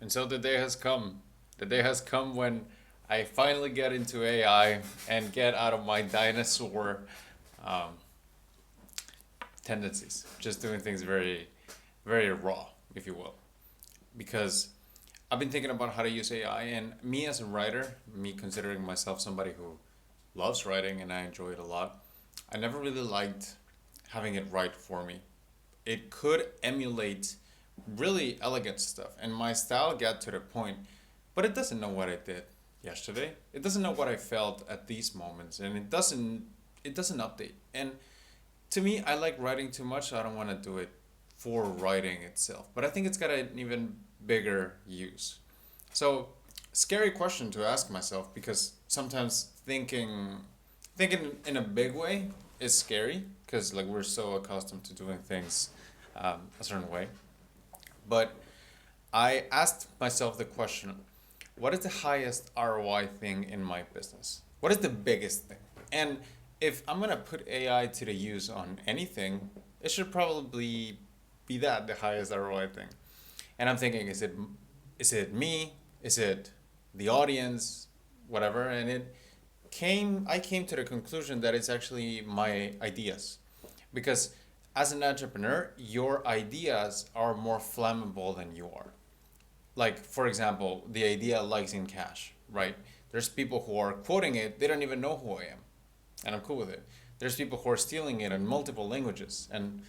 And so the day has come. The day has come when I finally get into AI and get out of my dinosaur um, tendencies, just doing things very, very raw, if you will. Because I've been thinking about how to use AI, and me as a writer, me considering myself somebody who loves writing and I enjoy it a lot, I never really liked having it write for me. It could emulate really elegant stuff, and my style got to the point, but it doesn't know what I did yesterday. It doesn't know what I felt at these moments, and it doesn't update. And to me, I like writing too much, so I don't want to do it for writing itself. But I think it's got an even bigger use. So, scary question to ask myself because sometimes thinking in a big way is scary because like we're so accustomed to doing things a certain way. But I asked myself the question, what is the highest ROI thing in my business? What is the biggest thing? And if I'm gonna put AI to the use on anything, it should probably be that the highest ROI thing. And I'm thinking, is it me? Is it the audience? Whatever. And I came to the conclusion that it's actually my ideas. Because as an entrepreneur, your ideas are more flammable than you are. Like, for example, the idea likes in cash, right? There's people who are quoting it, they don't even know who I am, and I'm cool with it. There's people who are stealing it in multiple languages, and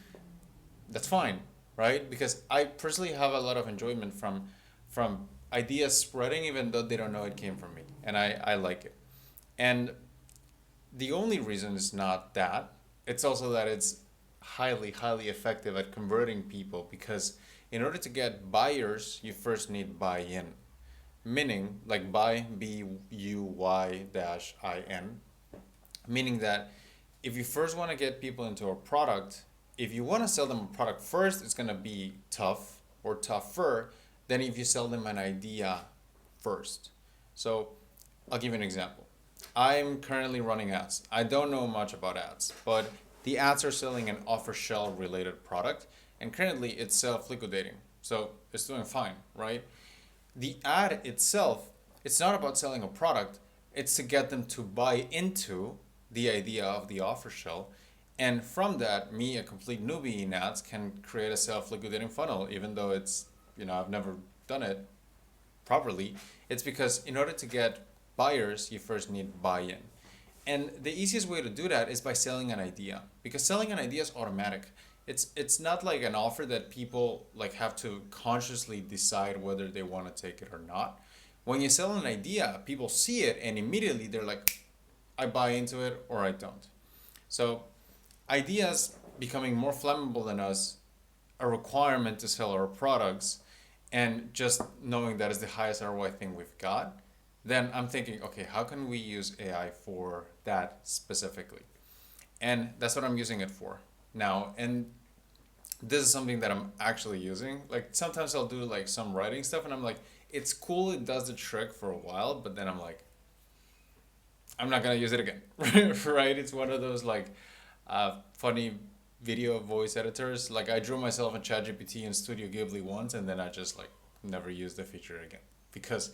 that's fine, right? Because I personally have a lot of enjoyment from ideas spreading, even though they don't know it came from me, and I like it. And the only reason is not that. It's also that it's highly, highly effective at converting people because in order to get buyers, you first need buy-in. Meaning, like buy, B-U-Y dash I-N, meaning that if you first want to get people into a product, if you want to sell them a product first, it's going to be tough or tougher than if you sell them an idea first. So I'll give you an example. I'm currently running ads. I don't know much about ads, but the ads are selling an offer shell related product, and currently it's self liquidating. So it's doing fine, right? The ad itself, it's not about selling a product, it's to get them to buy into the idea of the offer shell. And from that, me, a complete newbie in ads, can create a self liquidating funnel, even though I've never done it properly. It's because in order to get buyers, you first need buy-in. And the easiest way to do that is by selling an idea, because selling an idea is automatic. It's not like an offer that people like have to consciously decide whether they want to take it or not. When you sell an idea, people see it and immediately they're like, I buy into it or I don't. So ideas becoming more flammable than us, a requirement to sell our products, and just knowing that is the highest ROI thing we've got, then I'm thinking, okay, how can we use AI for that specifically? And that's what I'm using it for now. And this is something that I'm actually using. Like sometimes I'll do like some writing stuff and I'm like, it's cool, it does the trick for a while, but then I'm like, I'm not gonna use it again. Right? It's one of those like funny video voice editors. Like I drew myself in ChatGPT in Studio Ghibli once and then I just like never used the feature again because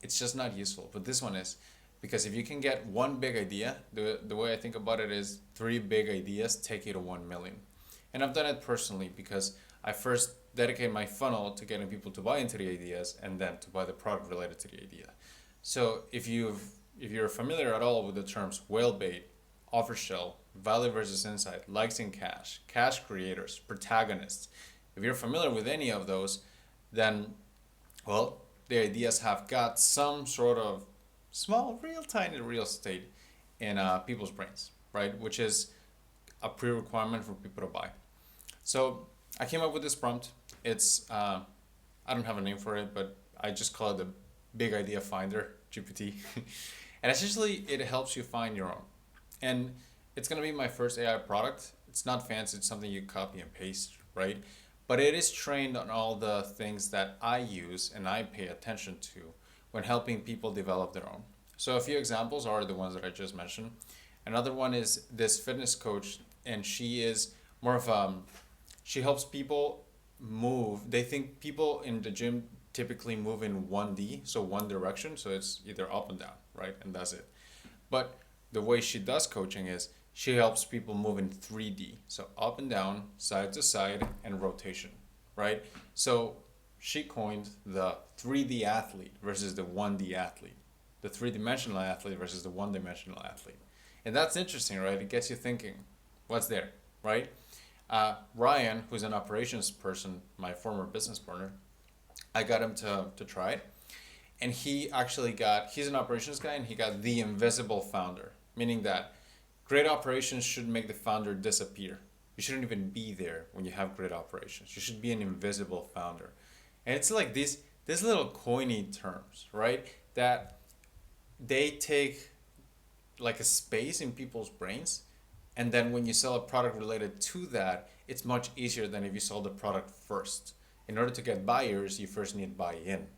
it's just not useful. But this one is because if you can get one big idea, the way I think about it is three big ideas take you to 1 million. And I've done it personally because I first dedicate my funnel to getting people to buy into the ideas and then to buy the product related to the idea. So if you're familiar at all with the terms whale bait, offer shell, value versus insight, likes in cash, cash creators, protagonists, if you're familiar with any of those, then well, the ideas have got some sort of small, real tiny real estate in people's brains, right? Which is a pre-requirement for people to buy. So I came up with this prompt. It's I don't have a name for it, but I just call it the Big Idea Finder GPT, and essentially it helps you find your own. And it's gonna be my first AI product. It's not fancy. It's something you copy and paste, right? But it is trained on all the things that I use and I pay attention to when helping people develop their own. So a few examples are the ones that I just mentioned. Another one is this fitness coach, and she is more of she helps people move. They think people in the gym typically move in 1D, so one direction, so it's either up and down, right? And that's it. But the way she does coaching is she helps people move in 3D, so up and down, side to side, and rotation, right? So she coined the 3D athlete versus the 1D athlete, the three-dimensional athlete versus the one-dimensional athlete. And that's interesting, right? It gets you thinking, what's there, right? Ryan, who's an operations person, my former business partner, I got him to try it. And he actually he's an operations guy, and he got the invisible founder, meaning that great operations should make the founder disappear. You shouldn't even be there when you have great operations. You should be an invisible founder. And it's like these little coiny terms, right? That they take like a space in people's brains, and then when you sell a product related to that, it's much easier than if you sell the product first. In order to get buyers, you first need buy-in,